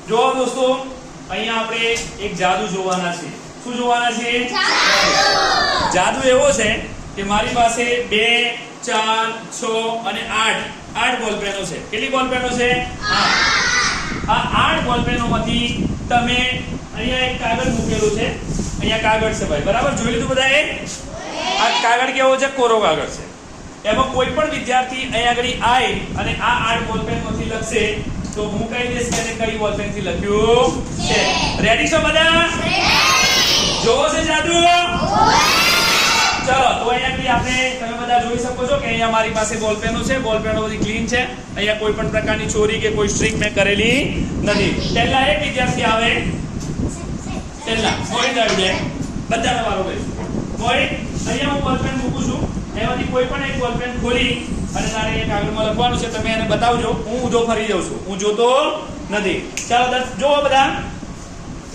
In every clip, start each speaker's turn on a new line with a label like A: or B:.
A: જો દોસ્તો અહીંયા આપણે એક જાદુ જોવાના છે. શું જોવાના છે? જાદુ એવો છે કે મારી પાસે 2 4 6 અને 8 બોલ પેનો છે. કેટલી બોલ પેનો છે? 8. આ 8 બોલ પેનોમાંથી તમે અહીંયા એક કાગળ મૂકેલું છે. અહીંયા કાગળ છે ભાઈ, બરાબર? જોઈ લીધું બધાએ? આ કાગળ કેવો છે? કોરો કાગળ છે. એમાં કોઈ પણ વિદ્યાર્થી અહીંયા આગળ આવી અને આ 8 બોલ પેનમાંથી લખશે તો હું કહી દઈશ કે એને કઈ બોલ પેનથી લખ્યું છે. રેડી છો બધા? જોવો છે જાદુ? ચલો તો અહીંયાથી આપણે તમે બધા જોઈ શકો છો કે અહીંયા મારી પાસે બોલ પેનો છે. બોલ પેનો બધી ક્લીન છે. અહીંયા કોઈ પણ પ્રકારની ચોરી કે કોઈ સ્ટ્રીક મેં કરેલી નથી. પહેલા એક વિદ્યાર્થી આવે. પહેલા મોહિત આવી જાય. બધાનો વારો લઈશ. મોહિત, અહીંયા હું બોલ પેન મૂકું છું. એમાંથી કોઈ પણ એક બોલ પેન ખોલી અને તારે એક કાગળમાં લખવાનું છે. તમે એને બતાવજો. હું ઊંધો ફરી જાઉં છું. હું જોતો નથી. ચાલો જોવો બધા.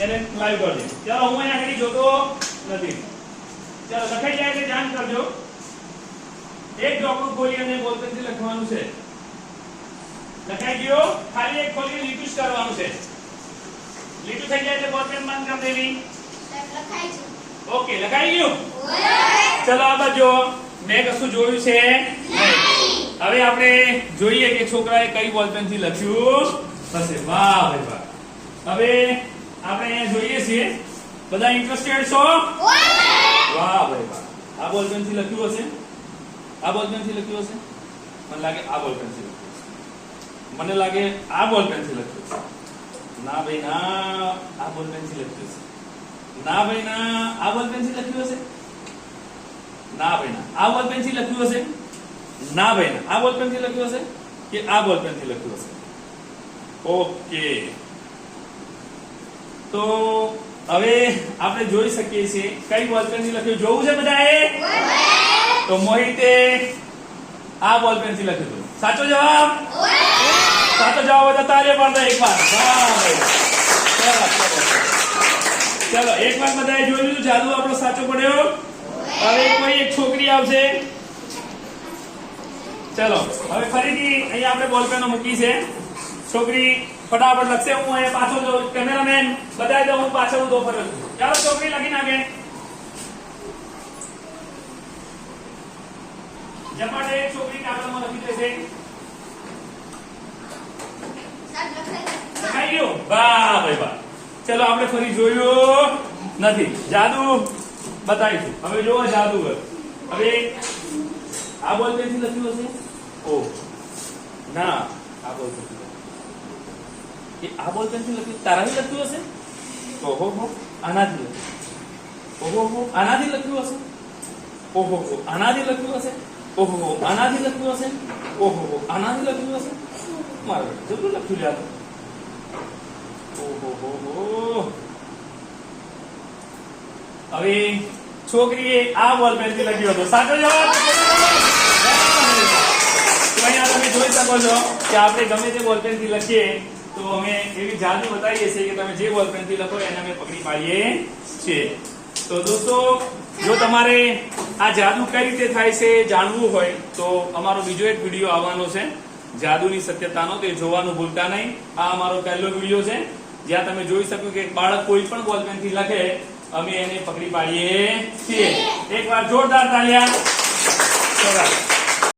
A: એને લાઈવ કરજો. ચાલો હું અહીંયા આગળ જોતો નથી. ચાલો લખાઈ જાય એટલે ધ્યાન કરજો. એક ચોકડું ખોલી અને બોલ પેનથી લખવાનું છે. લખાઈ ગયો? ખાલી એક ખોલીને લીટું જ કરવાનું છે. લીટું થઈ જાય એટલે બોલ પેન બંધ કરી દેવી.
B: લખાઈ ગયું.
A: ઓકે, લખાઈ ગયું? ચલો આ બાજુ મેં કશું જોયું છે નહીં. હવે આપણે જોઈએ કે છોકરાએ કઈ બોલ પેનથી લખ્યું હશે. વાહ ભાઈ વાહ. હવે આપણે અહીંયા જોઈએ છીએ. બધા ઇન્ટરેસ્ટેડ છો? વાહ ભાઈ વાહ. આ બોલ પેનથી લખ્યું હશે? આ બોલ પેનથી લખ્યું હશે? મને લાગે આ બોલ પેનથી લખ્યું હશે. મને લાગે આ બોલ પેનથી લખ્યું હશે. ના ભાઈ ના, આ બોલ પેનથી લખ્યું હશે. ના ભાઈ ના, આ બોલ પેનથી લખ્યું હશે. ના ભાઈ ના, આ બોલ પેનથી લખ્યું હશે. ના ભાઈ ના, આ બોલ પેનથી લખ્યું હશે કે આ બોલ પેનથી લખ્યું હશે. ઓકે, તો હવે આપણે જોઈ શકીએ છીએ કઈ બોલ પેનથી લખ્યું. જોવું છે બધાએ? તો મોહિતે આ બોલ પેનથી લખ્યું હતું. સાચો જવાબ? સાચો જવાબ હોય તો તાળીઓ પાડો એકવાર. વાહ ભાઈ. ચલો એકવાર બધાએ જોઈ લીધું. જાદુ આપણો સાચો પડ્યો. હવે કોઈ એક છોકરી આવશે. ચલો હવે ફરીથી અહીંયા આપણે બોલ પેનો મૂકી છે. છોકરી ફટાફટ લખશે. હું અહીંયા પાછળ જો કેમેરામેન બતાવી દો. હું પાછળ ઉભો ફર્યો છું. ચાલો છોકરી લખી નાખે. જમાડે એક છોકરી કાગળમાં લખી દેશે. લખાઈ ગયું? વાહ ભાઈ વાહ. ચલો આપણે ફરી જોયું નથી. જાદુ બતાવીશું. હવે જોવો જાદુગર. હવે આ બોલ પેનથી લખ્યું હશે. ઓ ના, આ બોલ પેનથી એ આ બોલ પેનથી લખ્યું. તારાથી લખ્યું હશે. ઓહો હો, આનાથી લખ્યું. ઓહો હો, આનાથી લખ્યું હશે. ઓહો હો, આનાથી લખ્યું હશે. ઓહો હો, આનાથી લખ્યું હશે. ઓહો હો, આનાથી લખ્યું હશે. મારે જબરું લખ્યું યાર. ઓહો હો. હવે છોકરીએ આ બોલ પેનથી લખ્યું હતું. સાચો જવાબ? તો અહીંયા તમે જોઈ શકો છો કે આપણે ગમે તે બોલ પેનથી લખીએ તો અમે એવી જાદુ બતાવીએ છીએ કે તમે જે બોલ પેનથી લખો એને અમે પકડી પાડીએ છીએ. તો દોસ્તો જો તમારે આ જાદુ કઈ રીતે થાય છે જાણવું હોય તો અમારો બીજો એક વિડીયો આવવાનો છે જાદુની સત્યતાનો. તે જોવાનું ભૂલતા નહીં. આ અમારો પહેલો વિડીયો છે જ્યાં તમે જોઈ શકો કે બાળક કોઈ પણ બોલ પેનથી લખે અમે એને પકડી પાડીએ છીએ. એકવાર જોરદાર તાળીયા.